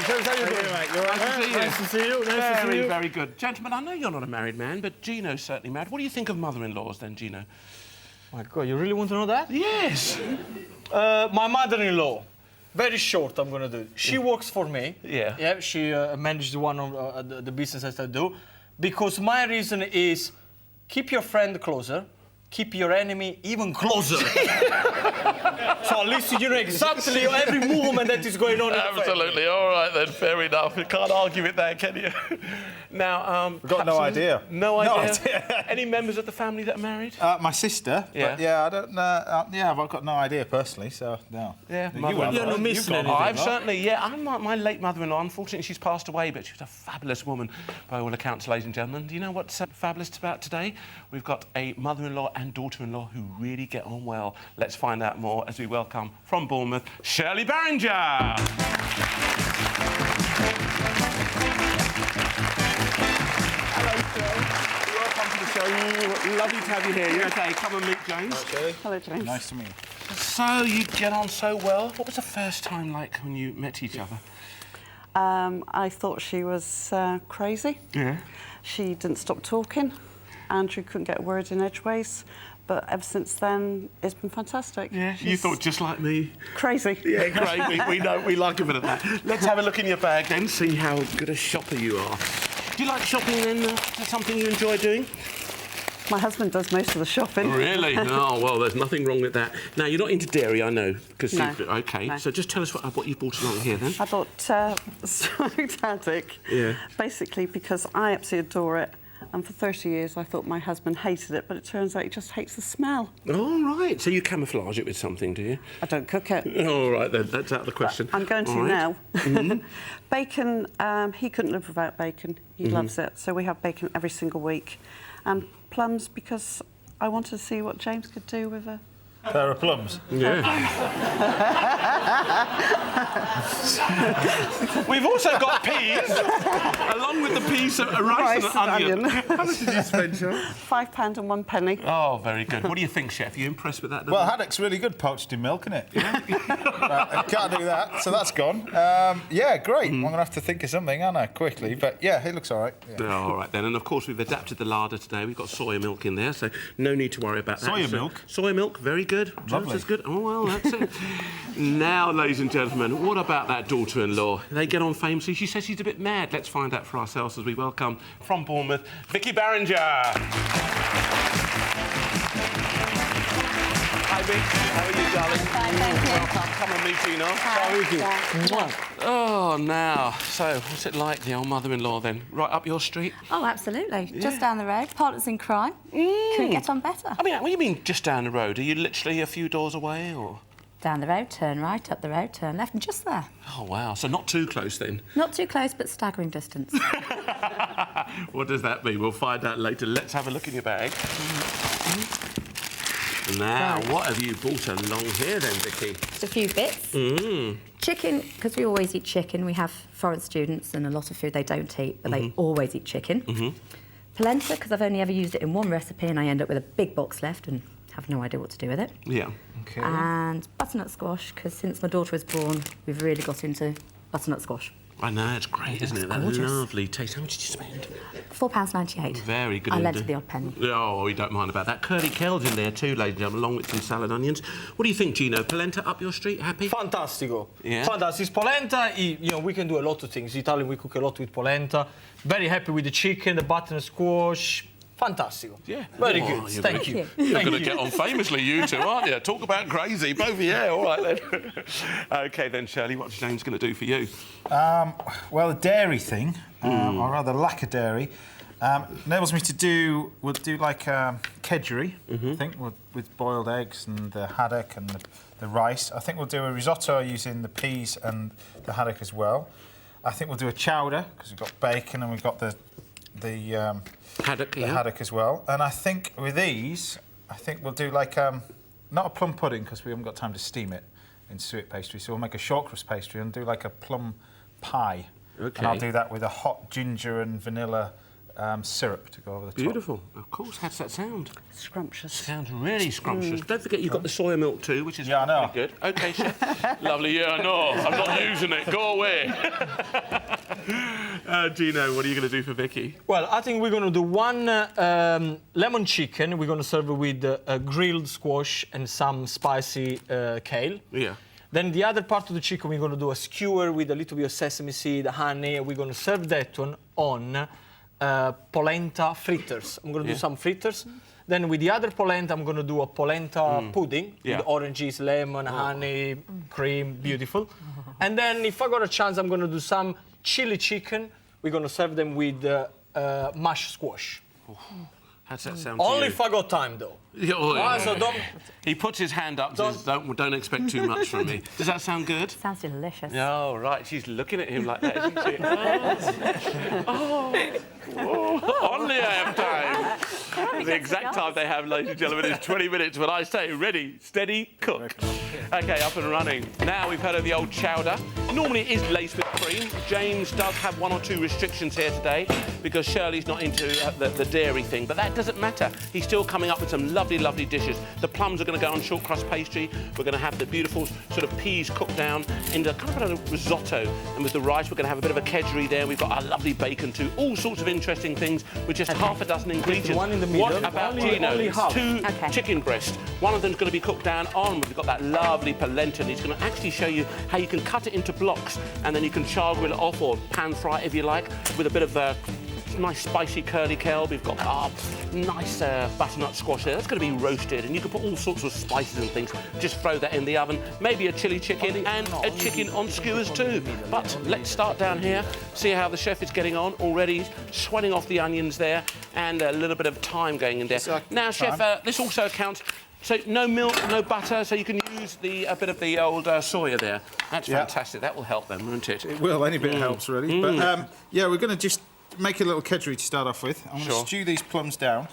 James, how you doing, mate? You all right? Nice to see you. Very, very good. Gentlemen, I know you're not a married man, but Gino's certainly married. What do you think of mother-in-laws, then, Gino? My God, you really want to know that? Yes. My mother-in-law. Very short, I'm going to do. She works for me. Yeah. Yeah, she manages one of the businesses I do. Because my reason is keep your friend closer, keep your enemy even closer. So at least you know exactly every movement that is going on. Absolutely. All right, then. Fair enough. You can't argue with that, can you? Now, We've got no idea. No idea. Any members of the family that are married? My sister. Yeah. But yeah, I don't know. Yeah, I've got no idea personally, so no. Yeah, You're not missing anything. I've certainly, yeah. My late mother-in-law, unfortunately, she's passed away, but she was a fabulous woman by all accounts, ladies and gentlemen. Do you know what's fabulous about today? We've got a mother-in-law and daughter-in-law who really get on well. Let's find out more as we welcome from Bournemouth, Shirley Barringer. Hello, Shirley. Welcome to the show. Lovely to have you here. You're okay. Come and meet James. Hello, James. Nice to meet you. So you get on so well. What was the first time like when you met each other? I thought she was crazy. Yeah. She didn't stop talking. Andrew couldn't get a word in edgeways. But ever since then, it's been fantastic. Yeah, you thought just like me. Crazy. Yeah, crazy. We know, we like a bit of that. Let's have a look in your bag then, see how good a shopper you are. Do you like shopping then? Is that something you enjoy doing? My husband does most of the shopping. Really? Oh, well, there's nothing wrong with that. Now, you're not into dairy, I know. No. OK, No. so just tell us what you've brought along here, then. I bought smoked haddock, Yeah. basically because I absolutely adore it. And for 30 years, I thought my husband hated it, but it turns out he just hates the smell. All right, so you camouflage it with something, do you? I don't cook it. All right, then, that's out of the question. But I'm going to All right. now. Bacon, he couldn't live without bacon. He loves it. So we have bacon every single week. And plums, because I wanted to see what James could do with a... Pair of plums. Yeah. We've also got peas, along with the peas, rice and onion. How much did you spend, Sean? £5 and 1 penny. Oh, very good. What do you think, Chef? Are you impressed with that? Well, haddock's really good poached in milk, isn't it? I can't do that, so that's gone. Yeah, great. I'm going to have to think of something, aren't I, quickly? But yeah, it looks all right. Yeah. Oh, all right then. And of course, we've adapted the larder today. We've got soya milk in there, so no need to worry about that. Soya So, milk? Soya milk, very good. Lovely. Just as good. Oh, well, that's it. Now, ladies and gentlemen, what about that daughter-in-law? They get on famously. She says she's a bit mad. Let's find out for ourselves as we welcome from Bournemouth, Vicky Barringer. Hi, Vic. How are you, darling? Fine, thank you. Welcome. Come and meet Gino. How are you? Oh, now. So, what's it like, the old mother-in-law, then? Right up your street? Oh, absolutely. Just down the road. Partners in crime. Couldn't get on better. I mean, what do you mean just down the road? Are you literally a few doors away, or...? Down the road, turn right, up the road, turn left, and just there. Oh, wow. So not too close, then? Not too close, but staggering distance. What does that mean? We'll find out later. Let's have a look in your bag. Now, Right. what have you brought along here, then, Vicky? Just a few bits. Chicken, because we always eat chicken. We have foreign students and a lot of food they don't eat, but they always eat chicken. Polenta, because I've only ever used it in one recipe and I end up with a big box left and have no idea what to do with it. Yeah. Okay. And butternut squash, because since my daughter was born, we've really got into butternut squash. I know, it's great, isn't it? That gorgeous. lovely taste. How much did you spend? £4.98. Very good. I lent indeed. her the odd penny. Oh, we don't mind about that. Curly kale's in there too, ladies and gentlemen, along with some salad onions. What do you think, Gino? Polenta up your street? Happy? Fantastico. Yeah? Fantastic. Polenta, you know, we can do a lot of things. Italian, we cook a lot with polenta. Very happy with the chicken, the butternut squash. Fantastico. Yeah. Very Oh, good. you're Thank gonna- you. You're going to get on famously, you two, aren't you? Talk about crazy. Both, yeah, all right then. OK then, Shirley, what's James going to do for you? Well, the dairy thing, or rather lack of dairy, enables me to do... We'll do like kedgeree, I think, with boiled eggs and the haddock and the rice. I think we'll do a risotto using the peas and the haddock as well. I think we'll do a chowder, because we've got bacon and we've got the Haddock, the yeah. haddock as well. And I think with these, I think we'll do like not a plum pudding because we haven't got time to steam it in suet pastry. So we'll make a short crust pastry and do like a plum pie. Okay. And I'll do that with a hot ginger and vanilla syrup to go over the top. Beautiful. Of course. How's that sound? Scrumptious. Sounds really scrumptious. Don't forget you've got the soya milk too, which is Yeah, I know. pretty good. OK, chef. Lovely. Yeah, I know. I'm not using it. Go away. Gino, what are you going to do for Vicky? Well, I think we're going to do one lemon chicken. We're going to serve it with grilled squash and some spicy kale. Yeah. Then the other part of the chicken, we're going to do a skewer with a little bit of sesame seed, honey, and we're going to serve that one on polenta fritters. I'm going to do some fritters. Then with the other polenta, I'm going to do a polenta pudding with oranges, lemon, honey, cream, beautiful. And then if I got a chance, I'm going to do some chili chicken. We're going to serve them with mashed squash. How's that sound to Only you? if I got time, though. Yeah, oh, yeah. So don't... He puts his hand up and says, don't expect too much from me. Does that sound good? Sounds delicious. Oh, right. She's looking at him like that, isn't she? Only I have time. The exact time they have, ladies and gentlemen, is 20 minutes when I say ready, steady, cook. OK, up and running. Now we've heard of the old chowder. Normally it is laced with cream. James does have 1 or 2 restrictions here today because Shirley's not into the dairy thing, but that doesn't matter. He's still coming up with some lovely, lovely dishes. The plums are going to go on short crust pastry. We're going to have the beautiful sort of peas cooked down into kind of a risotto. And with the rice, we're going to have a bit of a kedgeree there. We've got our lovely bacon too. All sorts of interesting things with just half a dozen ingredients. One in the middle. What about Gino? Two chicken breasts. One of them's going to be cooked down on. We've got that lovely polenta, and he's going to actually show you how you can cut it into blocks, and then you can char grill it off or pan fry it if you like, with a bit of nice spicy curly kale. We've got our nice butternut squash there. That's going to be roasted, and you can put all sorts of spices and things. Just throw that in the oven. Maybe a chili chicken and a chicken on skewers too. But let's start down here, see how the chef is getting on. Already sweating off the onions there, and a little bit of thyme going in there. Now, chef, this also accounts. So no milk, no butter, so you can use a bit of the old soya there. That's fantastic. That will help them, won't it? It will. Any bit helps, really. But, yeah, we're going to just make a little kedgeree to start off with. I'm going to stew these plums down.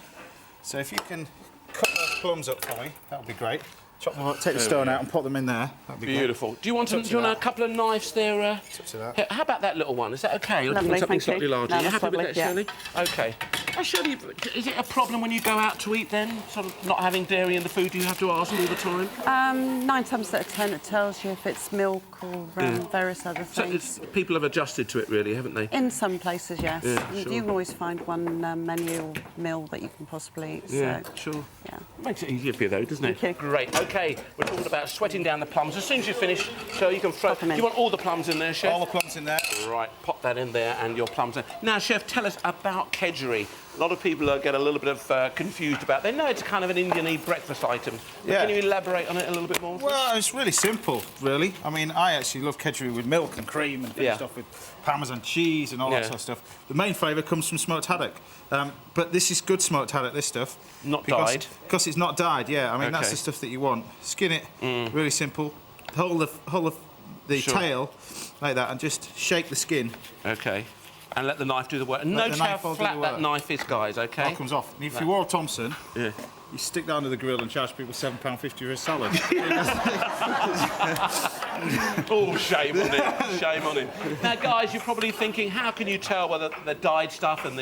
So if you can cut those plums up for me, that would be great. Chop them up, take the stone out and put them in there. That'd be beautiful. Great. Do you want a couple of knives there? That. How about that little one? Is that OK? Lovely, something thank slightly you. larger. No, You happy lovely, with that, Shirley? OK. Shirley, is it a problem when you go out to eat then? Sort of not having dairy in the food, do you have to ask all the time? 9 times out of 10 it tells you if it's milk or various other things. So people have adjusted to it, really, haven't they? In some places, yes. Yeah, You can always find one menu or meal that you can possibly eat. Yeah, so, sure. Yeah. Makes it easier for you, though, doesn't it? Okay. Great. OK, we're talking about sweating down the plums. As soon as you finish, so you can throw... Pop them in. Do you want all the plums in there, Chef? All the plums in there. Right, pop that in there and your plums in. Now, Chef, tell us about Kedgeree. A lot of people get a little bit of confused about. They know it's kind of an Indian breakfast item. Yeah. Can you elaborate on it a little bit more? Well, it's really simple, really. I mean, I actually love kedgeree with milk and cream and finished off with Parmesan cheese and all that sort of stuff. The main flavour comes from smoked haddock. But this is good smoked haddock, this stuff. Not dyed? Because it's not dyed, yeah. I mean, that's the stuff that you want. Skin it, really simple. Hold the tail like that and just shake the skin. OK. And let the knife do the work. And notice how flat that knife is, guys, OK? All comes off. And if you wore Thompson, you stick that under the grill and charge people £7.50 for a salad. Oh, shame on him. Shame on him. Now, guys, you're probably thinking, how can you tell whether the dyed stuff and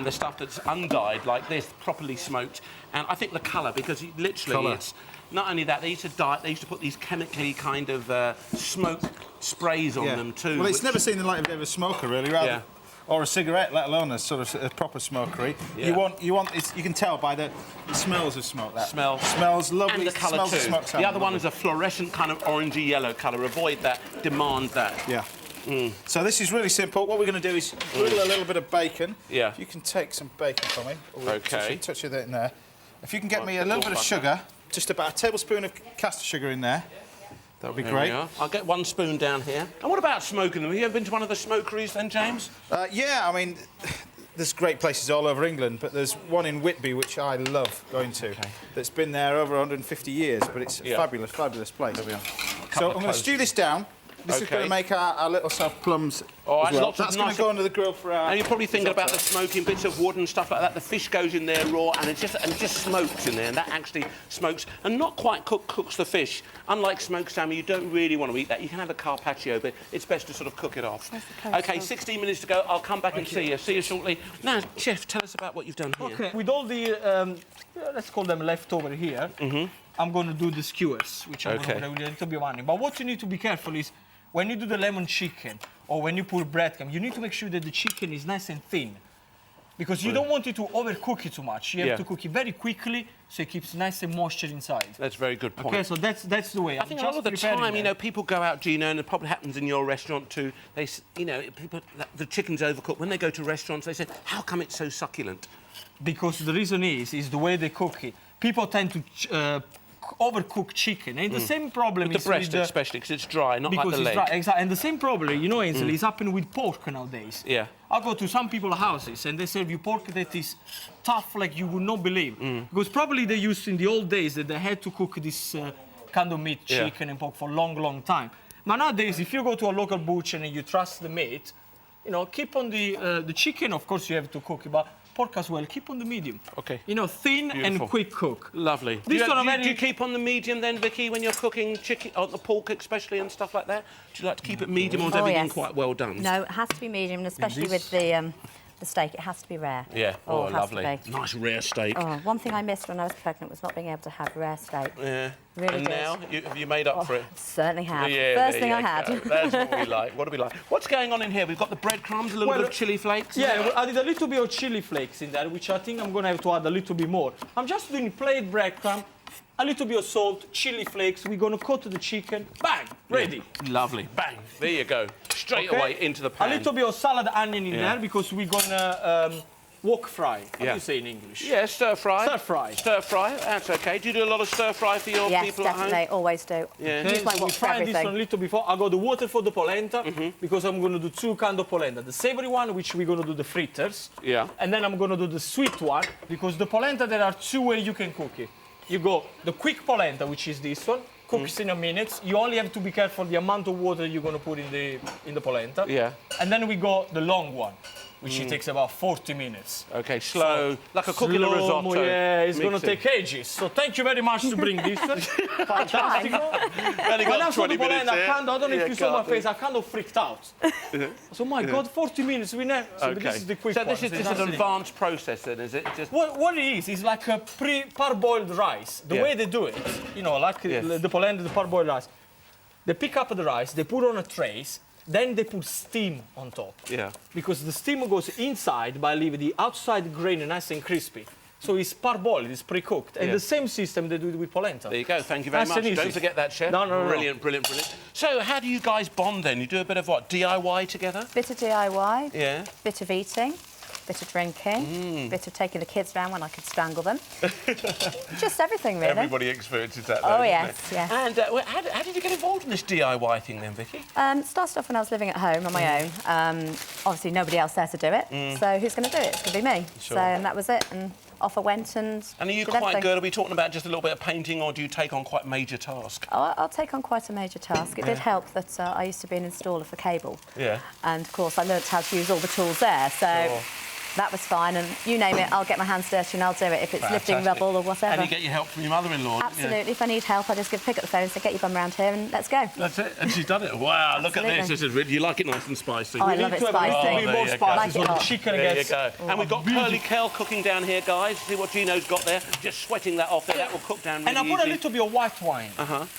the stuff that's undyed, like this, properly smoked? And I think the colour, because literally it's... Not only that, they used to put these chemically kind of smoke sprays on them too. Well, it's never seen the light of a smoker, really, rather. Or a cigarette, let alone a sort of a proper smokery. Yeah. You can tell by the smells of smoke. That smells lovely. And the colour too. The other one is a fluorescent kind of orangey yellow colour. Avoid that. Demand that. Yeah. So this is really simple. What we're going to do is grill a little bit of bacon. Yeah. If you can take some bacon from me. OK. Touch of that in there. If you can get me a little bit of sugar, just about a tablespoon of caster sugar in there. That would be great. I'll get 1 spoon down here. And what about smoking them? Have you ever been to one of the smokeries then, James? Yeah, I mean, there's great places all over England, but there's one in Whitby which I love going to. That's been there over 150 years, but it's a fabulous, fabulous place. There we are. So I'm going to stew this down. This is going to make our little soft plums. Oh, as well. lots of That's going nice- to go under the grill for our. And you're probably thinking about the smoking bits of wood and stuff like that. The fish goes in there raw, and it just smokes in there, and that actually smokes and not quite cooks the fish. Unlike smoked salmon, you don't really want to eat that. You can have a carpaccio, but it's best to sort of cook it off. Okay, 16 minutes to go. I'll come back and see you. See you shortly. Now, Chef, tell us about what you've done here. Okay, with all the, let's call them leftover here, I'm going to do the skewers, which I'm going to do with a little bit of onion. But what you need to be careful is, when you do the lemon chicken, or when you put breadcrumb, you need to make sure that the chicken is nice and thin. Because you don't want it to overcook it too much. You have to cook it very quickly, so it keeps nice and moisture inside. That's a very good point. Okay, so that's the way. I think a lot of the time, you know, people go out, Gino, and it probably happens in your restaurant too. They, you know, the chicken's overcooked. When they go to restaurants, they say, "How come it's so succulent?" Because the reason is the way they cook it. People tend to overcook chicken, and the same problem With is the breast, with especially because it's dry, not like because the it's leg. dry, exactly. And the same problem, you know, Ainsley, is happening with pork nowadays. Yeah. I go to some people's houses and they serve you pork that is tough like you would not believe. Because probably they used in the old days that they had to cook this kind of meat, chicken and pork for a long, long time. But nowadays, if you go to a local butcher and you trust the meat, you know, keep on the chicken, of course, you have to cook it, but pork as well, keep on the medium. Okay. You know, thin and quick cook. Lovely. Do you keep on the medium then, Vicky, when you're cooking chicken, or the pork especially and stuff like that? Do you like to keep it medium or is everything quite well done? No, it has to be medium, and especially with the steak, it has to be rare. Yeah. Oh, it has to lovely. be. Nice rare steak. Oh, one thing I missed when I was pregnant was not being able to have rare steak. Yeah. Really and did. now, have you made up for it? Certainly have. Yeah, First there thing you I had. go. That's what we like. What do we like? What's going on in here? We've got the breadcrumbs, a little bit of chili flakes. Yeah, I did a little bit of chili flakes in there, which I think I'm going to have to add a little bit more. I'm just doing plain breadcrumb, a little bit of salt, chili flakes. We're going to coat the chicken. Bang! Ready. Lovely. Bang. There you go. Straight away into the pan. A little bit of salad onion in there because we're going to wok fry. What do you say in English? Yeah, stir fry. Stir fry. Stir fry, that's okay. Do you do a lot of stir fry for your Yes, people at home? definitely. Always do. Yeah. Use my So wok we for fry this everything. one a little before. I got the water for the polenta because I'm going to do two kinds of polenta. The savory one, which we're going to do the fritters. Yeah. And then I'm going to do the sweet one because the polenta, there are two ways you can cook it. You go the quick polenta, which is this one, cooks in a minute. You only have to be careful the amount of water you're going to put in the polenta. Yeah. And then we go the long one, which it takes about 40 minutes. Okay, slow, like a cooking a Slow-mo, risotto. yeah, it's going to mixing. take ages. So thank you very much to bring this one. Fantastic. Only When I got saw 20 the minutes polenta, here. I don't know if you saw my can't do. face, I kind of freaked out. So my God, 40 minutes, we never. So Okay. this is the quick so one. this is it's an absolutely- advanced process then, is it? Just What it is like a parboiled rice. The way they do it, you know, like the polenta, the parboiled rice. They pick up the rice, they put on a trays, then they put steam on top. Yeah. Because the steam goes inside by leaving the outside grain nice and crispy. So it's parboiled, it's pre-cooked. And the same system they do it with polenta. There you go. Thank you very Nice much. and easy. Don't forget that, chef. No. Brilliant, brilliant, brilliant. So, how do you guys bond then? You do a bit of what? DIY together? Bit of DIY, Yeah. bit of eating, bit of drinking, bit of taking the kids round when I could strangle them. Just everything, really. Everybody experiences that. Though, Oh, doesn't yes, they? yes. And how did you get involved in this DIY thing then, Vicky? Started off when I was living at home on my own. Obviously, nobody else there to do it. So who's going to do it? It's going to be me. Sure. So, and that was it. And off I went and And are you did quite everything. good? Are we talking about just a little bit of painting, or do you take on quite major tasks? I'll take on quite a major task. It did help that I used to be an installer for cable. Yeah. And, of course, I learnt how to use all the tools there. So that was fine. And you name it, I'll get my hands dirty and I'll do it if it's lifting Fantastic. rubble or whatever. And you get your help from your mother-in-law. don't you? Absolutely. If I need help, I just pick up the phone and say, get your bum round here and let's go. That's it. And she's done it. Wow, look at this. Absolutely. This is really, you like it nice and spicy. Oh, I love it to have a little spicy. bit there more you go. spicy Like so it the hot. chicken There you gets... go. And we've got curly kale cooking down here, guys. See what Gino's got there? Just sweating that off there. That will cook down really And I put a easy. little bit of white wine.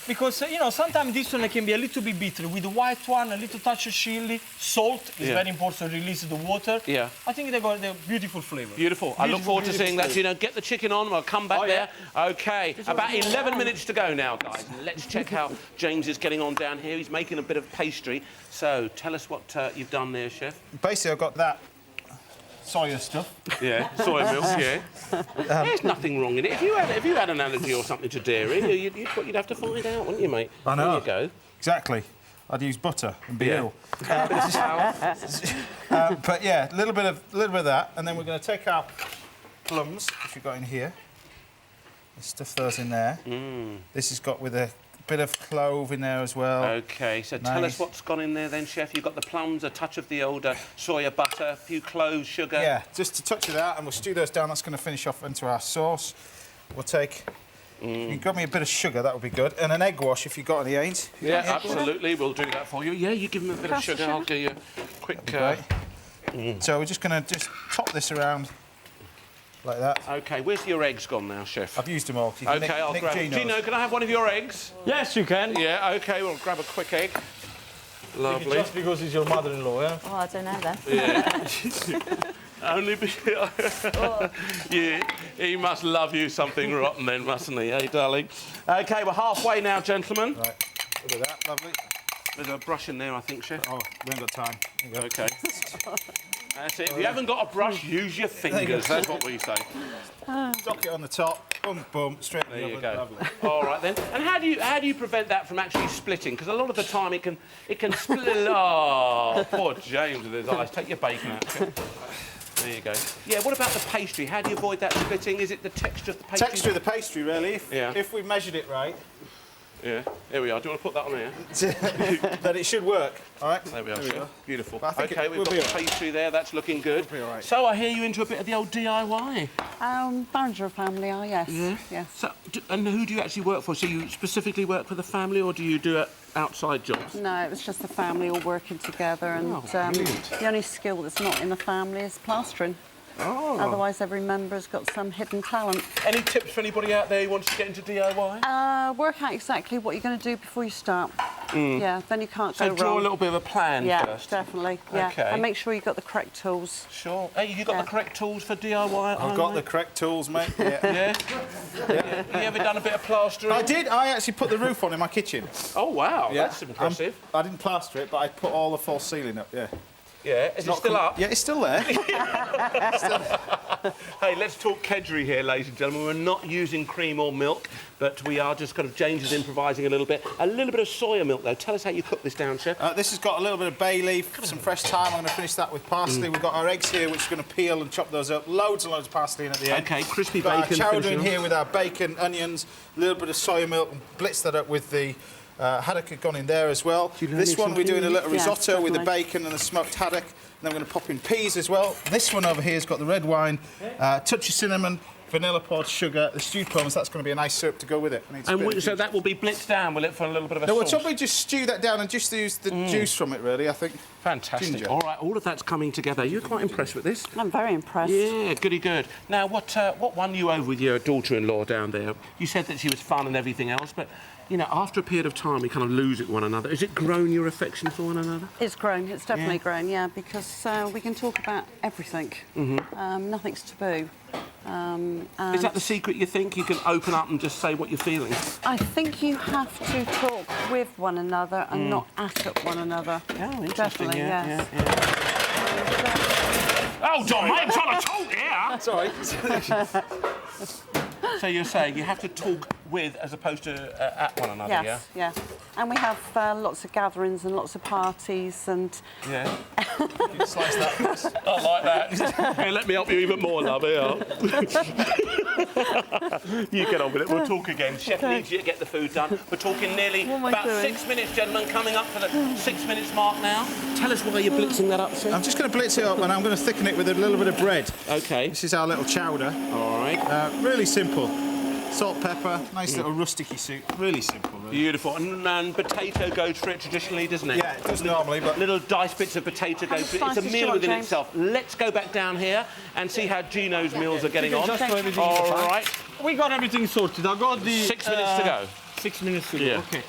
Because, you know, sometimes this one can be a little bit bitter. With the white one, a little touch of chili, salt is very important to release the water. Yeah. I think they got a beautiful flavour. Beautiful. I look forward to seeing that, Gino. Get the chicken on. I'll come back there. OK. About 11 minutes to go now, guys. Let's check how James is getting on down here. He's making a bit of pastry. So tell us what you've done there, chef. Basically, I've got that soya stuff. Yeah, soy milk, yeah. There's nothing wrong in it. If you had an allergy or something to dairy, you'd have to find out, wouldn't you, mate? I know. There you go. Exactly. I'd use butter and be Yeah. ill. But yeah, a little bit of that, and then we're going to take our plums, which we've got in here, and stuff those in there. This is got with a bit of clove in there as well. OK, so tell us Nice. what's gone in there then, Chef. You've got the plums, a touch of the old soya butter, a few cloves, sugar. Yeah, just a touch of that, and we'll stew those down. That's going to finish off into our sauce. We'll take... You got me a bit of sugar, that would be good. And an egg wash if you've got any eggs. You Yeah, got any egg wash? absolutely. We'll do that for you. Yeah, you give them a bit of Crush the sugar. I'll sugar. give you a quick... Great. So we're just going to just top this around like that. OK, where's your eggs gone now, Chef? I've used them all. You can OK, I'll nick grab... Gino's. Gino, can I have one of your eggs? Yes, you can. Yeah, OK, we'll grab a quick egg. Lovely. Just because it's your mother-in-law, yeah? Oh, I don't know then. Yeah. Only because... yeah, he must love you something rotten then, mustn't he, eh, darling? OK, we're halfway now, gentlemen. Right, look at that, lovely. There's a brush in there, I think, Chef. Oh, we haven't got time. There you go. OK. That's it. If you haven't got a brush, use your fingers. That's what we say. Dock it on the top, boom, boom, straight in There the you oven. go. Lovely. All right then. And how do you prevent that from actually splitting? Because a lot of the time it can split. Oh, poor James with his eyes. Take your bacon out. There you go. Yeah. What about the pastry? How do you avoid that splitting? Is it the texture of the pastry? Texture of the pastry, really. Yeah. If we measured it right, Yeah. Here we are. Do you want to put that on here? then it should work. All right. There we are. There we Chef. go. Beautiful. But I think Okay, it we've will got be the all right. pastry there. That's looking good. be all right. So I hear you into a bit of the old DIY. Manager of family, yes. Yeah. Yes. So, and who do you actually work for? So you specifically work for the family, or do you do outside jobs? No, it was just the family all working together, and Oh, brilliant. the only skill that's not in the family is plastering. Oh. Otherwise, every member's got some hidden talent. Any tips for anybody out there who wants to get into DIY? Work out exactly what you're going to do before you start. Yeah, then you can't So go draw wrong. a little bit of a plan Yeah, first. definitely. Yeah, Okay. and make sure you've got the correct tools. Sure. Hey, you got Yeah. the correct tools for DIY at I've home, got the mate? correct tools, mate. Yeah. Yeah? Yeah. You ever done a bit of plastering? I did. I actually put the roof on in my kitchen. Oh, wow. Yeah. That's impressive. I didn't plaster it, but I put all the false ceiling up. Yeah. Yeah. Is it still up? Yeah, it's still there. Hey, let's talk Kedgeree here, ladies and gentlemen. We're not using cream or milk, but we are just kind of James is improvising a little bit. A little bit of soya milk, though. Tell us how you cook this down, Chef. This has got a little bit of bay leaf, some fresh thyme. I'm going to finish that with parsley. We've got our eggs here, which we're going to peel and chop those up. Loads and loads of parsley in at the end. Okay, crispy Got bacon. our chowder in finishing here with our bacon, onions, a little bit of soya milk, and blitz that up with the haddock had gone in there as well. you learn This one we're something doing a little new? Yeah, risotto with the definitely. bacon and the smoked haddock. And then we're going to pop in peas as well. This one over here has got the red wine, touch of cinnamon, vanilla pod, sugar, the stewed plums. That's going to be a nice syrup to go with it. So that will be blitzed down, will it, for a little bit of a No, we'll sauce? probably just stew that down and just use the juice from it, really, I think. Fantastic. Ginger. All right, all of that's coming together. You're quite impressed with this? I'm very impressed. Yeah, goody good. Now, what won you over with your daughter-in-law down there? You said that she was fun and everything else, but, you know, after a period of time, we kind of lose it one another. Has it grown your affection for one another? It's grown. It's definitely grown. Yeah, because we can talk about everything. Nothing's taboo. Is that the secret, you think? You can open up and just say what you're feeling? I think you have to talk with one another and not at one another. Oh, interesting. Definitely, yes. Oh, Don, mate, I'm trying to talk here! Sorry. So you're saying you have to talk with as opposed to at one another, Yes, yeah. And we have lots of gatherings and lots of parties and... yeah? Slice that first. I like that. Here, let me help you even more, love. Here. You get on with it. We'll talk again. Chef needs you to get the food done. We're talking nearly What am I about doing? 6 minutes, gentlemen, coming up for the 6 minutes mark now. Tell us why you're blitzing that up, Chef. I'm just going to blitz it up and I'm going to thicken it with a little bit of bread. OK. This is our little chowder. All right. Really simple. Salt, pepper, nice little rusticy soup. Really simple, really. Beautiful. And potato goes for it traditionally, doesn't it? Yeah, it does normally, but... Little diced bits of potato go for it. It's a spices do meal you want, within James? itself. Let's go back down here and see how Gino's meals are getting on. Just for everything in the All pan. right. We got everything sorted. I got the 6 minutes to go. 6 minutes to go. Yeah. Okay.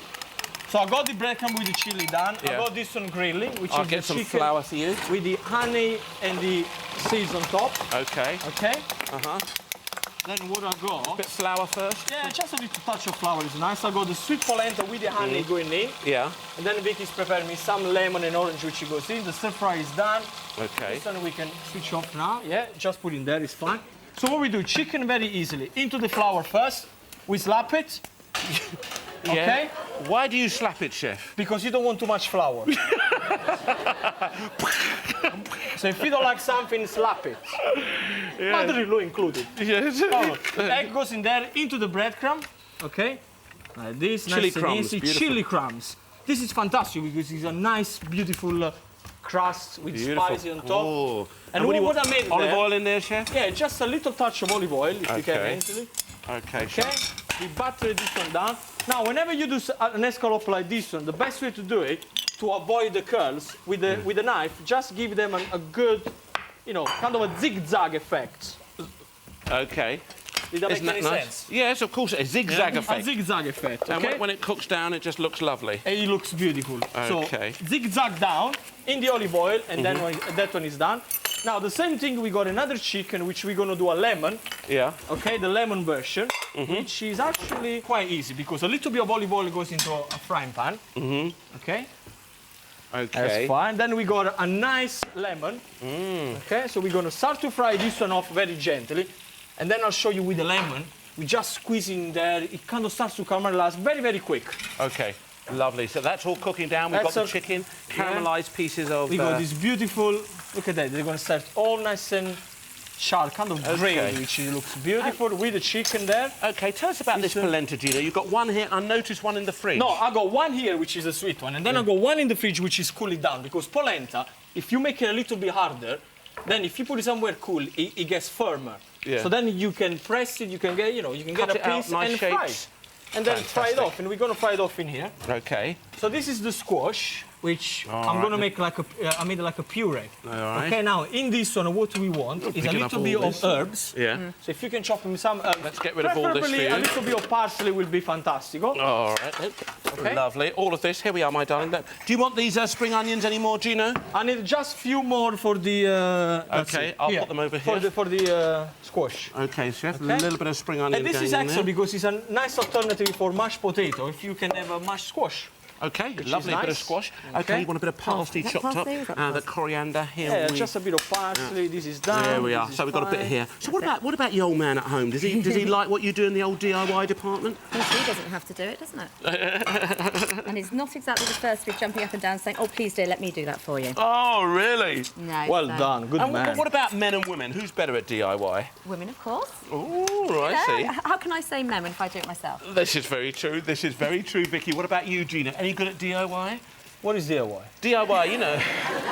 So I got the breadcrumb with the chili done. Yeah. I got this one grilling, which I'll is get the some chicken flour for you. with the honey and the seeds on top. OK. Okay. Uh-huh. Then what I got? Bit flour first. Yeah, just a little touch of flour is nice. I got the sweet polenta with the honey going in. Yeah. And then Vicky's preparing me some lemon and orange which goes in. The stir fry is done. OK. This one we can switch off now. Yeah, just put in there, it's fine. So what we do, chicken very easily. Into the flour first. We slap it. Yeah. Okay? Why do you slap it, Chef? Because you don't want too much flour. So if you don't like something, slap it. Mother-in-law included. Yes. Oh, the egg goes in there into the breadcrumb. Okay? Like this, Chili nice and crumbs, easy. beautiful. Chili crumbs. This is fantastic because it's a nice, beautiful crust with Beautiful. spicy on top. Oh. And what do you what want? I made Olive there- oil in there, chef? Yeah, just a little touch of olive oil, if you can, Okay. easily. Okay, Okay, chef. we butter this one down. Now, whenever you do an escalope like this one, the best way to do it, to avoid the curls, with a knife, just give them a good, you know, kind of a zigzag effect. Okay. Did that Isn't make that any nice? sense? Yes, of course, a zigzag A effect. zigzag effect, And okay? when it cooks down, it just looks lovely. And it looks beautiful. Okay. So, zigzag down in the olive oil, and then when that one is done. Now, the same thing, we got another chicken, which we're gonna do a lemon. Yeah. Okay, the lemon version, which is actually quite easy because a little bit of olive oil goes into a frying pan. Okay, that's Okay. fine. Then we got a nice lemon. Okay, so we're gonna start to fry this one off very gently, and then I'll show you with the lemon. We just squeeze in there. It kind of starts to caramelize very, very quick. Okay. Lovely. So that's all cooking down. We've got That's the chicken, caramelized pieces of. We got this beautiful. Look at that. They're gonna start all nice and sharp, kind of gravy, Okay. which looks beautiful with the chicken there. Okay, tell us about this polenta, Gino. You've got one here. I noticed one in the fridge. No, I got one here, which is a sweet one, and then I got one in the fridge, which is cooling down. Because polenta, if you make it a little bit harder, then if you put it somewhere cool, it gets firmer. Yeah. So then you can press it, you can get, you can Cut get it a out, piece nice and fry shapes. it. And then fry it Fantastic. off, and we're gonna fry it off in here. Okay. So this is the squash, which I'm right. gonna make like I made it like a puree. right. Okay, now in this one, what we want is a picking up little all bit this. of herbs. Yeah. So if you can chop in some herbs, Let's get rid of all this preferably for a you. little bit of parsley will be fantastico. All right. Okay. Lovely. All of this. Here we are, my darling. Do you want these spring onions anymore, Gino? I need just few more for the. that's Okay, it. I'll Here, put them over for here. For the squash. Okay, chef. Okay. A little bit of spring onion And this going is in excellent there. because it's a nice alternative for mashed potato. If you can have a mashed squash. Okay, is lovely bit of nice. squash. Okay, you want a bit of parsley Is that chopped up, parsley or is that the coriander here. Yeah, just a bit of parsley. This is done. There we are. this is So we've got a bit fine. here. So what about your old man at home? Does he like what you do in the old DIY department? Of course, he doesn't have to do it, doesn't it? And he's not exactly the first to be jumping up and down saying, "Oh, please, dear, let me do that for you." Oh, really? No. Well no. done, good And man. what about men and women? Who's better at DIY? Women, of course. Oh, I see. Yeah. How can I say men when if I do it myself? This is very true. This is very true, Vicky. What about you, Gina? Any good at DIY? What is DIY? DIY, you know,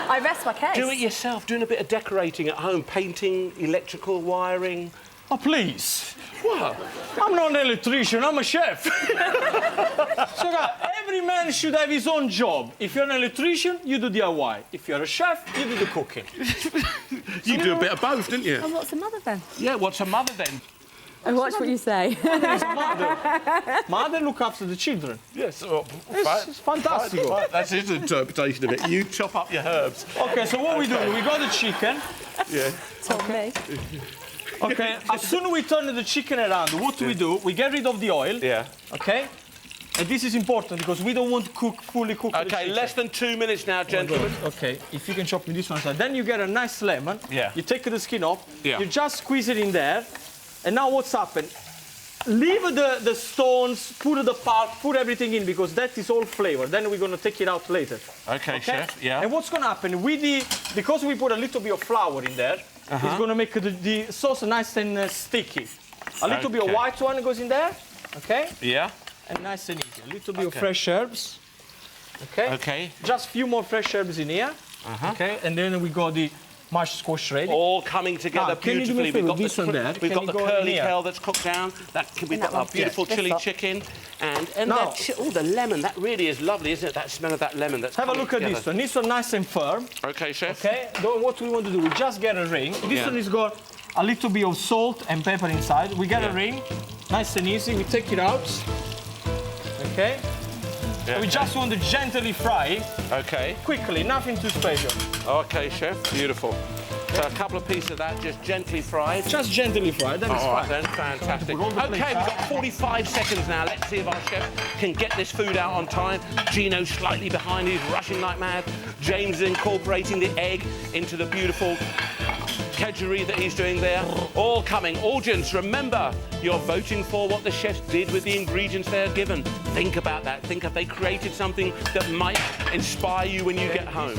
I rest my case. do it yourself, doing a bit of decorating at home, painting, electrical wiring. Oh, please. What? I'm not an electrician, I'm a chef. So, guys, every man should have his own job. If you're an electrician, you do DIY. If you're a chef, you do the cooking. You do a bit of both, didn't you? And what's a mother then? Yeah, what's a mother then? I watch what you say. There's a mother. Mother look after the children. Yes, It's fantastic. Right, that's his interpretation of it. You chop up your herbs. Okay, so what we do, we got the chicken. Yeah. Told me. Okay, as soon as we turn the chicken around, what do? We get rid of the oil. Yeah. Okay? And this is important because we don't want to fully cook the Okay, chicken. less than 2 minutes now, gentlemen. Okay, if you can chop me this one side. Then you get a nice lemon. Yeah. You take the skin off. Yeah. You just squeeze it in there. And now what's happened? Leave the stones, put the pulp, put everything in because that is all flavor. Then we're going to take it out later. Okay, chef. Yeah. And what's going to happen with because we put a little bit of flour in there, it's going to make the sauce nice and sticky. A little bit of Okay. white one goes in there. Okay? Yeah. And nice and easy. A little bit of fresh herbs. Okay? Okay. Just a few more fresh herbs in here. Okay? And then we got the mashed squash ready. All coming together Now, can you do me a beautifully. favour? This one there, We've can got you the go in curly here? kale that's cooked down. We've got that our one. beautiful Yes, chili this lot. chicken. And Now- the lemon. That really is lovely, isn't it? That smell of that lemon. That's Have a coming look at together. this one. This one nice and firm. Okay, chef. Okay? Then what we want to do, we just get a ring. This Yeah. one has got a little bit of salt and pepper inside. We get Yeah. a ring, nice and easy. We take it out. Okay? Yeah, We just want to gently fry Okay. quickly, nothing too special. Okay, chef. Beautiful. So a couple of pieces of that just gently fried. Just gently fry, then it's All right fine. then, fantastic. Put all the Okay, we've plates out. got 45 seconds now. Let's see if our chef can get this food out on time. Gino's slightly behind, he's rushing like mad. James is incorporating the egg into the beautiful kedgeree that he's doing there. All coming. Audience, remember, you're voting for what the chefs did with the ingredients they're given. Think about that. Think if they created something that might inspire you when you get home.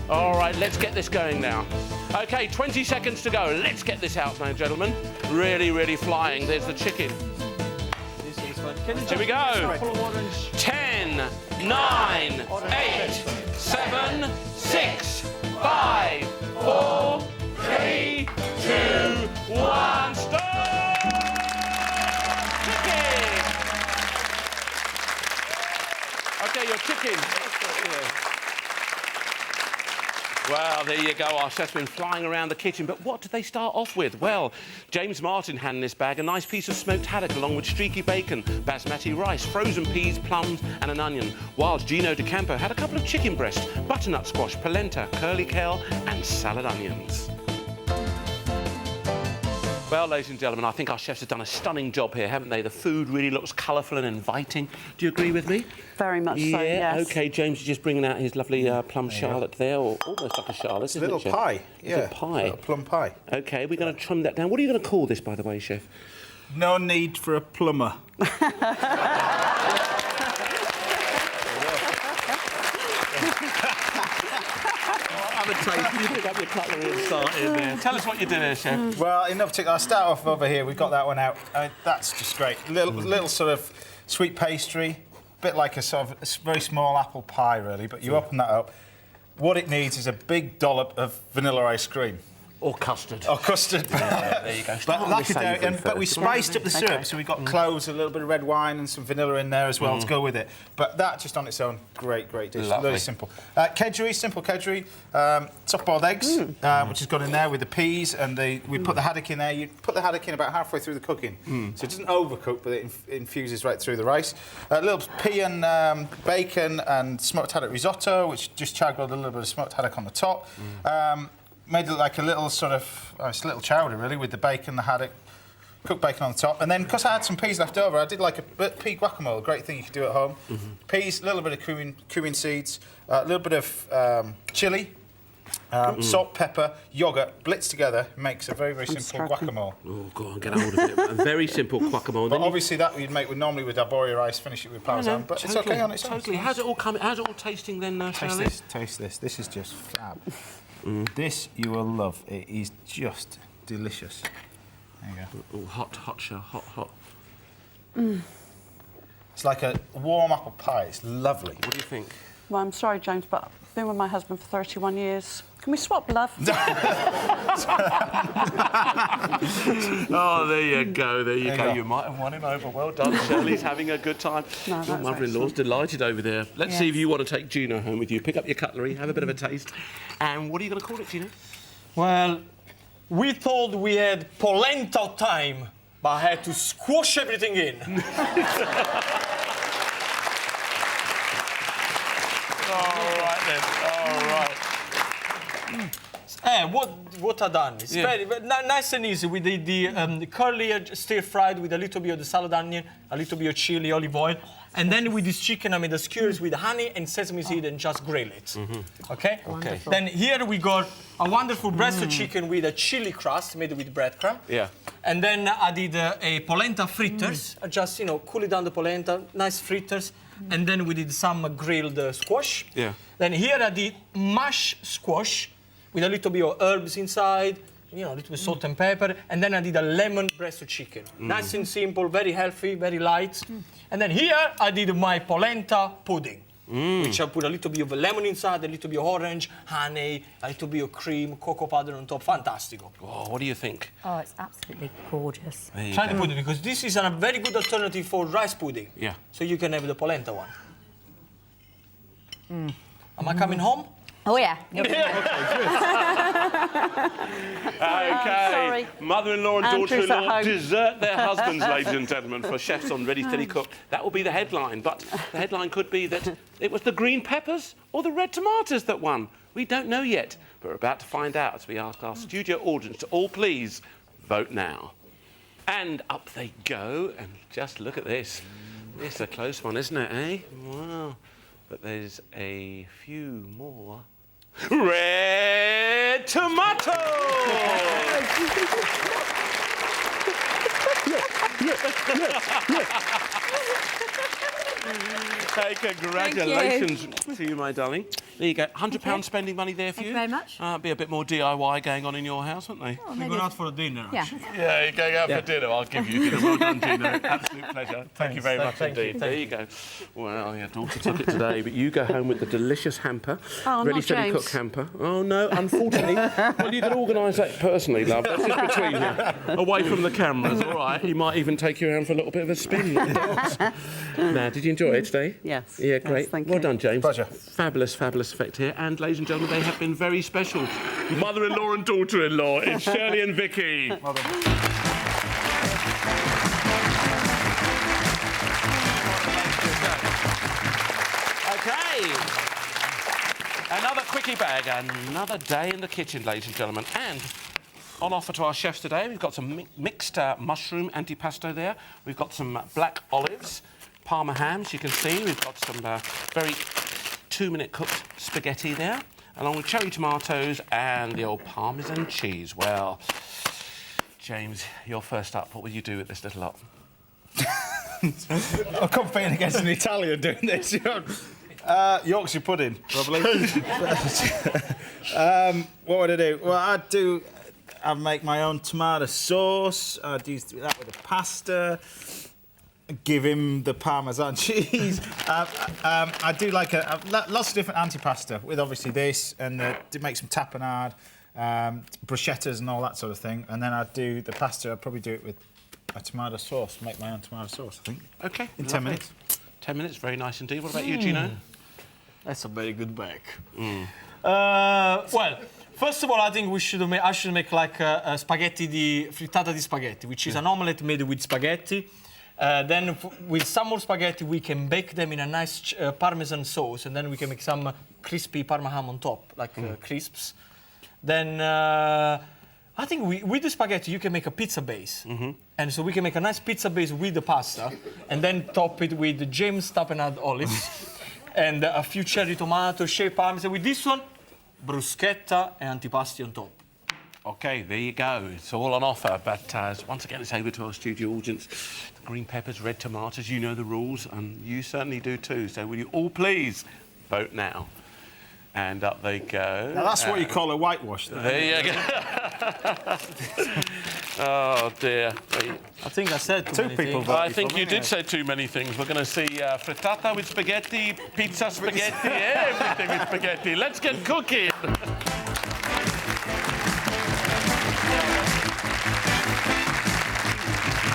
All right, let's get this going now. Okay, 20 seconds to go. Let's get this out now, gentlemen. Really, really flying. There's the chicken. This is fine. Here we go. 10, 9, 8, 7, 6, 5, 4, 3, 2, 1. Stop! Chicken! Okay, your chicken. Well, there you go. Our chef's been flying around the kitchen. But what did they start off with? Well, James Martin had in this bag a nice piece of smoked haddock along with streaky bacon, basmati rice, frozen peas, plums and an onion, whilst Gino de Campo had a couple of chicken breasts, butternut squash, polenta, curly kale and salad onions. Well, ladies and gentlemen, I think our chefs have done a stunning job here, haven't they? The food really looks colourful and inviting. Do you agree with me? Very much so, yes. OK, James is just bringing out his lovely plum charlotte there, or almost like a charlotte, isn't it, Little Chef? pie. It's a pie. Little plum pie. OK, we're going to trim that down. What are you going to call this, by the way, Chef? No need for a plumber. Have a taste. You pick up your cutlery and start in there. Tell us what you do there, Chef. Well, in no particular, I'll start off over here. We've got that one out. That's just great. Little sort of sweet pastry, bit like a sort of a very small apple pie, really. But you open that up. What it needs is a big dollop of vanilla ice cream. Or custard. Or custard. There you go. But, like a dairy, but we spiced up the syrup, so we got cloves, a little bit of red wine and some vanilla in there as well to go with it. But that just on its own, great dish. Lovely. Really simple. Kedgeree, simple Kedgeree, soft-boiled eggs, which has gone in there with the peas, and we put the haddock in there. You put the haddock in about halfway through the cooking, so it doesn't overcook, but it infuses right through the rice. A little pea and bacon and smoked haddock risotto, which just chaggled a little bit of smoked haddock on the top. Made it like a little sort of, it's a little chowder really, with the bacon, the haddock, cooked bacon on the top. And then, because I had some peas left over, I did like a pea guacamole, a great thing you could do at home. Peas, a little bit of cumin seeds, a little bit of chilli, salt, pepper, yoghurt, blitzed together, makes a very simple guacamole. Oh, go on, get hold of it. A very simple guacamole. But obviously that we'd make normally with arborio rice, finish it with Parmesan, but it's okay on its own. Totally. How's it all coming? How's it all tasting then, Shirley? Taste this. This is just fab. This you will love. It is just delicious. There you go. Oh, hot, Shirley, hot. It's like a warm apple pie. It's lovely. What do you think? Well, I'm sorry, James, but I've been with my husband for 31 years. Can we swap, love? Oh, there you go. There you go. go. You might have won him over. Well done. Shirley's having a good time. No, Your that's mother-in-law's delighted over there. Let's see if you want to take Gino home with you. Pick up your cutlery, have a bit of a taste. And what are you going to call it, Gino? Well, we thought we had polenta time, but I had to squash everything in. All right, then. All right. What I done is very nice and easy. We did the curly stir-fried with a little bit of the salad onion, a little bit of chili, olive oil, and then with this chicken I made the skewers with honey and sesame seed and just grill it. Okay? Wonderful. Then here we got a wonderful breast of chicken with a chili crust made with breadcrumb. Yeah. And then I did a polenta fritters. I just, cool it down the polenta, nice fritters. And then we did some grilled squash. Yeah. Then here I did mashed squash with a little bit of herbs inside, a little bit of salt and pepper. And then I did a lemon breast of chicken. Nice and simple, very healthy, very light. And then here I did my polenta pudding, which I put a little bit of lemon inside, a little bit of orange, honey, a little bit of cream, cocoa powder on top. Fantastico. Oh, what do you think? Oh, it's absolutely gorgeous. Try the pudding, because this is a very good alternative for rice pudding. Yeah. So you can have the polenta one. Am I coming home? Oh, yeah. OK. sorry. Mother-in-law and Andrew's at daughter-in-law home. desert their husbands, ladies and gentlemen, for Chefs on Ready, Steady, Cook. That will be the headline, but the headline could be that it was the green peppers or the red tomatoes that won. We don't know yet, but we're about to find out as we ask our studio audience to all please vote now. And up they go, and just look at this. It's a close one, isn't it, eh? Wow. But there's a few more. Red tomato! Hey, congratulations to you, my darling. There you go. £100 spending money there for Thank you. you very much. Be a bit more DIY going on in your house, wouldn't they? Oh, We're maybe going out for a dinner. Yeah. Yeah, you're going out for dinner. I'll give you dinner. Well done, Gino. Absolute pleasure. Thank you very much Thank you, indeed. thank There you go. Well, your daughter took it today, but you go home with the delicious hamper. Oh, ready, not steady, James. cook hamper. Oh, no, unfortunately. Well, you can organise that personally, love. That's just between you. Away from the cameras, all right? He might even take you around for a little bit of a spin. Now, did you enjoy it today? Yes. Yeah, Yes, great. thank Well you. done, James. Pleasure. Fabulous, fabulous effect here. And, ladies and gentlemen, they have been very special. Mother-in-law and daughter-in-law. It's Shirley and Vicky. Okay. Another quickie bag, another day in the kitchen, ladies and gentlemen. And on offer to our chefs today, we've got some mixed mushroom antipasto there. We've got some black olives, Parma hams, you can see. We've got some very 2-minute cooked spaghetti there, along with cherry tomatoes and the old Parmesan cheese. Well, James, you're first up. What will you do with this little lot? I'm competing against an Italian doing this. Yorkshire pudding, probably. What would I do? Well, I'd make my own tomato sauce. I'd use that with the pasta. Give him the Parmesan cheese. I do like lots of different antipasto with obviously this, and to make some tapenade, bruschettas and all that sort of thing. And then I'd do the pasta. I'd probably do it with a tomato sauce. Make my own tomato sauce, I think. OK. In 10 minutes. 10 minutes, very nice indeed. What about you, Gino? That's a very good bag. Well, first of all, I think I should make like a spaghetti frittata di spaghetti, which is an omelette made with spaghetti. Then with some more spaghetti, we can bake them in a nice Parmesan sauce, and then we can make some crispy Parma ham on top, like crisps. Then I think with the spaghetti, you can make a pizza base. And so we can make a nice pizza base with the pasta, and then top it with the James tapenade olives, and a few cherry tomatoes, shaved parmesan. With this one, bruschetta and antipasti on top. OK, there you go. It's all on offer. But once again, it's over to our studio audience. The green peppers, red tomatoes, you know the rules, and you certainly do too. So will you all please vote now? And up they go. Now, that's what you call a whitewash, though. There you go. Oh, dear. I think I said Two people voted. I think you did say too many things. We're going to see frittata with spaghetti, pizza spaghetti, everything with spaghetti. Let's get cooking.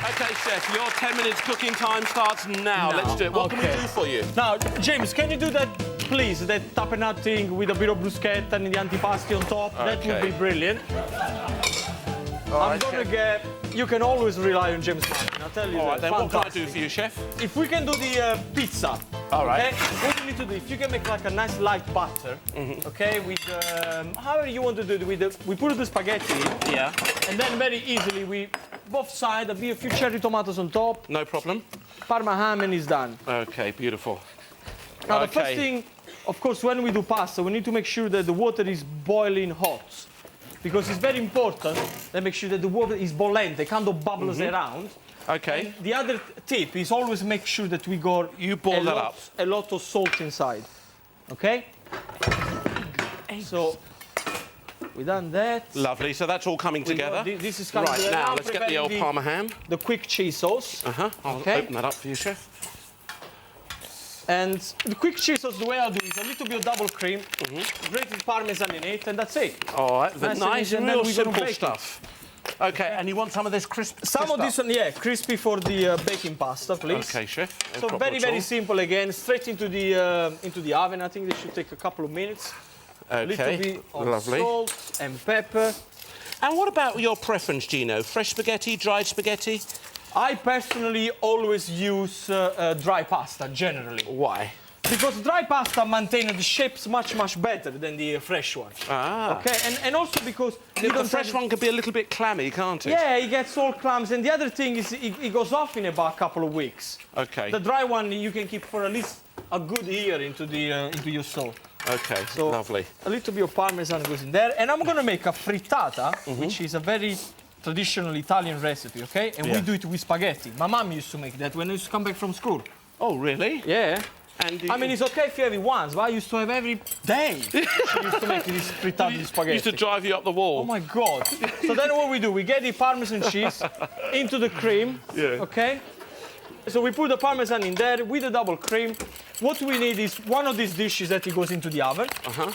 OK, Chef, your 10 minutes cooking time starts now. Let's do it. What can we do for you? Now, James, can you do that, please? That tapenade thing with a bit of bruschetta and the antipasti on top. That would be brilliant. I'm gonna get. You can always rely on James Martin. I'll tell you. All right, that. then what can I Fantastic. do for you, Chef? If we can do the pizza. All right. Okay? What we need to do, if you can make like a nice light butter, okay, with however you want to do it, we put the spaghetti in, Yeah. and then very easily we both sides, a few cherry tomatoes on top, No problem. Parma ham, and it's done. OK, beautiful. Now the first thing, of course, when we do pasta, we need to make sure that the water is boiling hot. Because it's very important that make sure that the water is bollente, kind of bubbles around. OK. And the other tip is always make sure that we got You boil that up. a lot of salt inside. Okay? So we done that. Lovely. So that's all coming together. This is coming Right, together. now I'm let's get the old preparing Parma ham. the quick cheese sauce. I'll Okay. open that up for you, Chef. And the quick cheese sauce, the way I do is a little bit of double cream, grated Parmesan in it, and that's it. All right, Nice and nice easy, and and then real we're gonna simple bake it. stuff. OK, and you want some of this crisp Some of this one, yeah, crispy for the baking pasta, please. OK, Chef. No So problem very, at very all. simple again, straight into the oven. I think this should take a couple of minutes. A little OK, bit of lovely. salt and pepper. And what about your preference, Gino? Fresh spaghetti, dried spaghetti? I personally always use dry pasta, generally. Why? Because dry pasta maintains the shapes much, much better than the fresh one. Ah. Okay, and also because you The don't fresh have- one can be a little bit clammy, can't it? Yeah, it gets all clumps. And the other thing is it goes off in about a couple of weeks. OK. The dry one you can keep for at least a good year into your sauce. OK, So lovely. a little bit of Parmesan goes in there. And I'm going to make a frittata, which is a very traditional Italian recipe, okay? And we do it with spaghetti. My mom used to make that when I used to come back from school. Oh, really? Yeah. And I mean, it's okay if you have it once, but I used to have every day. She used to make this frittata spaghetti. used to drive you up the wall. Oh my God. So then what we do, we get the Parmesan cheese into the cream, okay? So we put the Parmesan in there with the double cream. What we need is one of these dishes that it goes into the oven.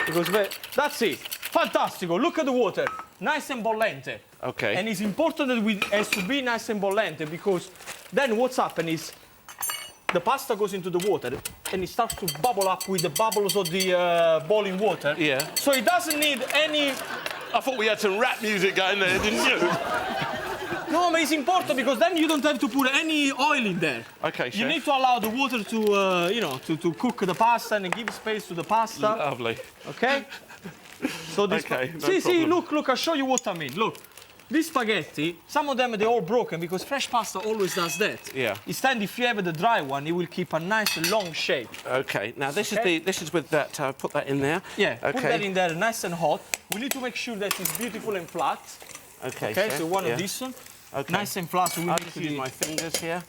Because that's it. Fantastico. Look at the water. Nice and bollente. Okay. And it's important that it has to be nice and bollente because then what's happened is the pasta goes into the water and it starts to bubble up with the bubbles of the boiling water. Yeah. So it doesn't need any... I thought we had some rap music going there, didn't you? No, but it's important because then you don't have to put any oil in there. Okay, You chef. need to allow the water to, you know, to cook the pasta and give space to the pasta. Lovely. Okay? So this... Okay, no see, problem. look, I'll show you what I mean. Look. These spaghetti, some of them, they're all broken because fresh pasta always does that. Yeah. Instead, if you have the dry one, it will keep a nice long shape. Okay. Now this Okay. is with that. Put that in there. Yeah, Okay. put that in there nice and hot. We need to make sure that it's beautiful and flat. Okay. Okay, chef, so one yeah. of these one. Okay. Nice and flat. So we I'll need just to use do- my fingers here.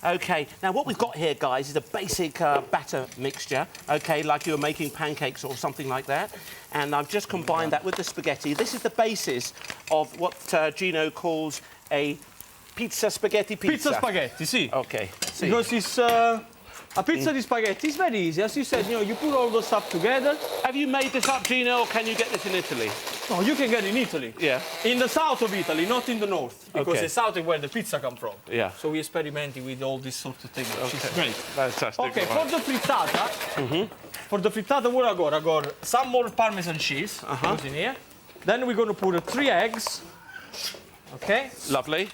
Okay, now what we've got here, guys, is a basic batter mixture, okay, like you were making pancakes or something like that. And I've just combined that with the spaghetti. This is the basis of what Gino calls a pizza spaghetti pizza. Pizza spaghetti, see. Okay, see. Because it's a pizza di spaghetti. It's very easy. As you said, you know, you put all those stuff together. Have you made this up, Gino, or can you get this in Italy? No, you can get it in Italy. Yeah. In the south of Italy, not in the north. Because Okay. the south is where the pizza come from. Yeah. So we experimenting with all this sort of thing, which is great. Fantastic. Okay, Right. for the frittata, what I got some more Parmesan cheese goes in here. Then we're going to put 3 eggs. Okay? Lovely.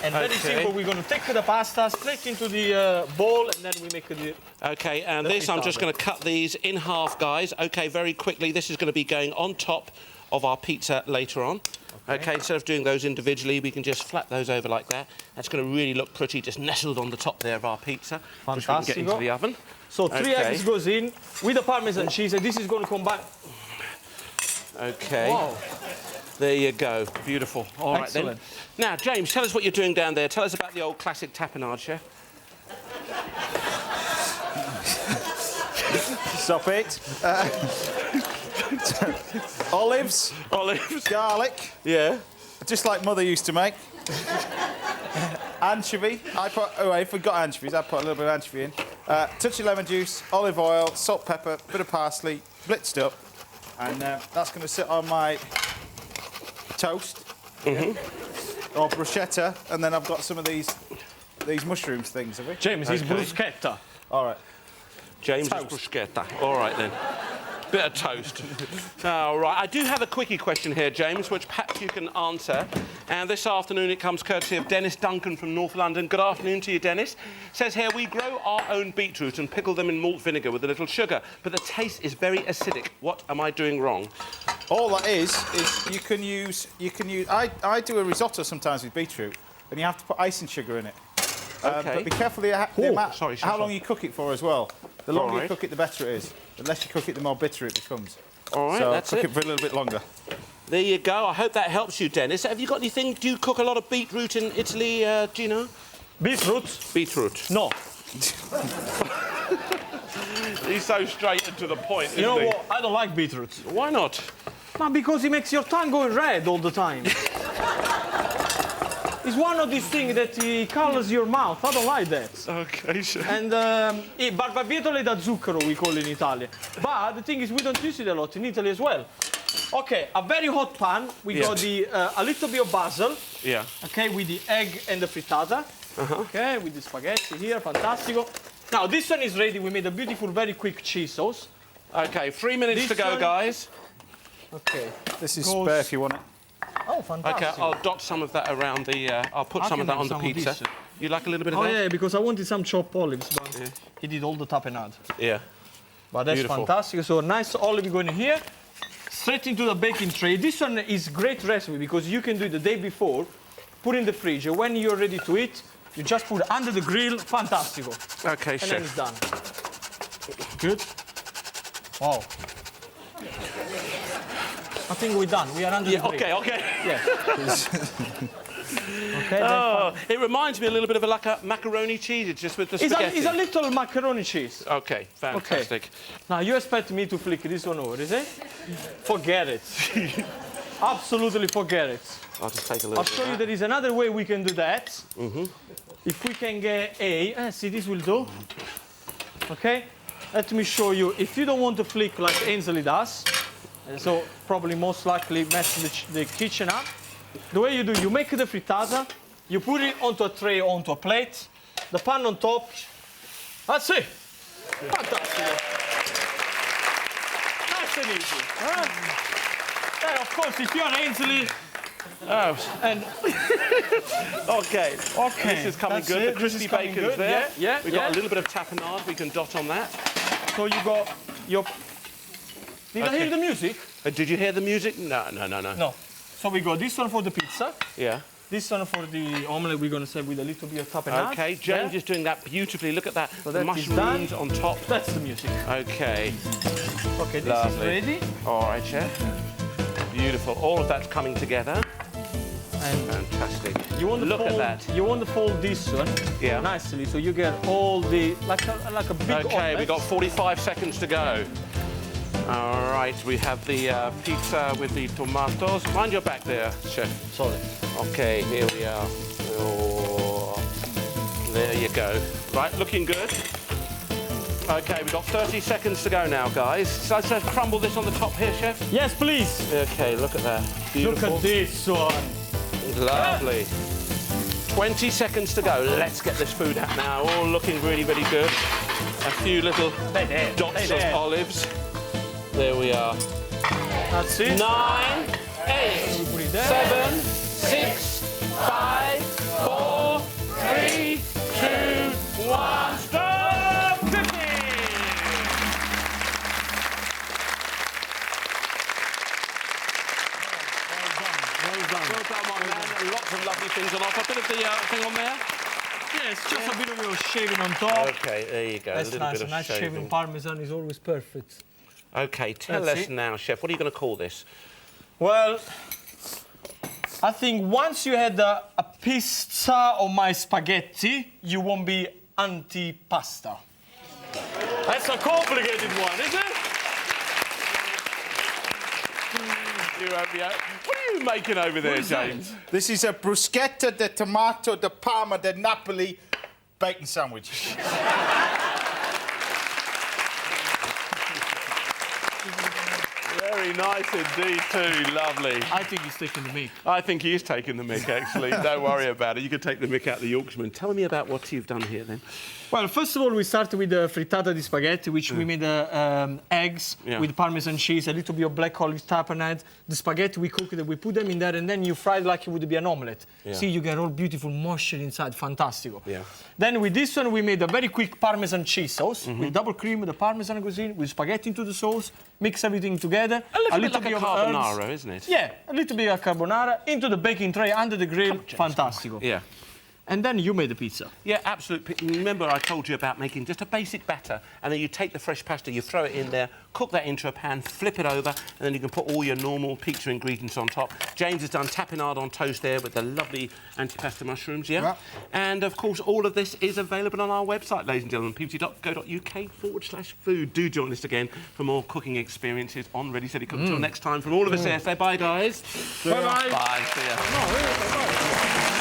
And very Okay. simple, we're going to take the pasta straight into the bowl and then we make the... Okay, and The this, I'm just frittata. going to cut these in half, guys. Okay, very quickly. This is going to be going on top of our pizza later on. Okay, instead of doing those individually, we can just flap those over like that. That's going to really look pretty, just nestled on the top there of our pizza, which we can get into Fantastico. the oven. So 3 Okay. eggs goes in with the Parmesan cheese and this is going to combine... Okay, Wow. there you go. Beautiful. All right then. Excellent. Now, James, tell us what you're doing down there. Tell us about the old classic tapenade, chef. Stop it. Olives, Olives. garlic, Yeah. just like Mother used to make. Anchovy. If we've got anchovies, I put a little bit of anchovy in. Touch of lemon juice, olive oil, salt, pepper, bit of parsley, blitzed up. And that's going to sit on my toast. Or bruschetta. And then I've got some of these mushrooms things, have we? James, it's Okay. bruschetta. All right. James Toast. bruschetta. All right then. Bit of toast. All right. I do have a quickie question here, James, which perhaps you can answer. And this afternoon it comes courtesy of Dennis Duncan from North London. Good afternoon to you, Dennis. Says here, we grow our own beetroot and pickle them in malt vinegar with a little sugar, but the taste is very acidic. What am I doing wrong? All that is you can use. I do a risotto sometimes with beetroot, and you have to put icing sugar in it. Okay. But be careful the amount, sorry, how chef. long you cook it for as well. The longer All you right. cook it, the better it is. The less you cook it, the more bitter it becomes. All right, So that's cook it. it for a little bit longer. There you go. I hope that helps you, Dennis. Have you got anything? Do you cook a lot of beetroot in Italy, Gino? Beetroot? Beetroot. No. He's so straight and to the point, You know what? I don't like beetroot. Why not? No, because it makes your tongue go red all the time. It's one of these things that colours your mouth. I don't like that. Okay, sure. And barbabietole da zucchero, we call it in Italian. But the thing is, we don't use it a lot in Italy as well. Okay, a very hot pan. We Yeah. got a little bit of basil. Yeah. Okay, with the egg and the frittata. Okay, with the spaghetti here, fantastico. Now, this one is ready. We made a beautiful, very quick cheese sauce. Okay, 3 minutes to This go, one- guys. Okay. This is Goes- spare if you want it. Oh, Okay, fantastic. I'll dot some of that around the. I'll put I some of can that have on the some of pizza. this. You like a little bit of Oh, that? yeah, because I wanted some chopped olives, but he did all the tapenade. Yeah. But that's Beautiful. fantastic. So nice olive going in here. Straight into the baking tray. This one is great recipe because you can do it the day before, put in the fridge. When you're ready to eat, you just put it under the grill. Fantastico. Okay, And then it's chef. done. Good. Wow. I think we're done. We are under the break. Okay. Yeah. Okay. Oh, it reminds me a little bit of like a macaroni cheese. It's just with the spaghetti. It's a little macaroni cheese. Okay, fantastic. Okay. Now you expect me to flick this one over, is it? Forget it. Absolutely forget it. I'll just take a little I'll show you there is another way we can do that. If we can get see, this will do. Okay? Let me show you. If you don't want to flick like Ainsley does, so probably most likely messing the kitchen up, the way you do, you make the frittata, you put it onto a tray, onto a plate, the pan on top. That's it. Fantastic. Nice and easy. And of course, if you're Ainsley, and Okay. This is coming That's good. it. The crispy This is coming bacon's good. there. Yeah, We've got a little bit of tapenade we can dot on that. so you got your. Did I hear the music? Did you hear the music? No. No. So we got this one for the pizza. Yeah. This one for the omelette, we're going to serve with a little bit of tapenade. Okay, James is doing that beautifully. Look at that. So The that is mushrooms done. on top. That's the music. Okay. Okay, this Lovely. is ready. All right, chef. Beautiful. All of that's coming together. And Fantastic. you want to Look fold, at that. You want to fold this one Yeah. nicely, so you get all the like a big Okay, omelette. we've got 45 seconds to go. All right, we have the pizza with the tomatoes. Mind your back there, chef. Sorry. Okay, here we are. Oh, there you go. Right, looking good. Okay, we've got 30 seconds to go now, guys. So let's crumble this on the top here, chef. Yes, please. Okay, look at that. Beautiful. Look at this one. Lovely. 20 seconds to go. Let's get this food out now. All looking really, really good. A few little dots of olives. There we are. That's it. 9, 8, Put it there. 7, 6, 5, 4, 3, 2, 1. Stop cooking! Well done, my man. Lots of lovely things on offer. A bit of the thing on there. Yes, just a bit of your shaving on top. Okay, there you go. That's a little nice. bit A of nice shaving Parmesan is always perfect. Okay, tell That's us it. now, chef. What are you going to call this? Well, I think once you had a pizza on my spaghetti, you won't be antipasta. That's a complicated one, isn't it? What are you making over there, James? This is a bruschetta de tomato de Parma de Napoli bacon sandwich. Very nice indeed, too. Lovely. I think he's taking the mick. I think he is taking the mick, actually. Don't worry about it. You can take the mick out of the Yorkshireman. Tell me about what you've done here, then. Well, first of all, we started with the frittata di spaghetti, which we made eggs with Parmesan cheese, a little bit of black olive tapenade. The spaghetti, we cooked it, we put them in there, and then you fry it like it would be an omelette. Yeah. See, you get all beautiful moisture inside, fantastico. Yeah. Then with this one, we made a very quick Parmesan cheese sauce with double cream, the Parmesan goes in, with spaghetti into the sauce, mix everything together. A little bit like a of carbonara, herbs. isn't it? Yeah, a little bit of carbonara into the baking tray under the grill, fantastico. Yeah. And then you made the pizza. Yeah, absolutely. Remember I told you about making just a basic batter, and then you take the fresh pasta, you throw it in there, cook that into a pan, flip it over, and then you can put all your normal pizza ingredients on top. James has done tapenade on toast there with the lovely antipasto mushrooms, yeah? Yeah. And, of course, all of this is available on our website, ladies and gentlemen, pt.co.uk/food. Do join us again for more cooking experiences on Ready, Steady, Cook. Until next time, from all of us here, say bye, guys. Bye-bye. Bye. See ya. No, really, bye-bye.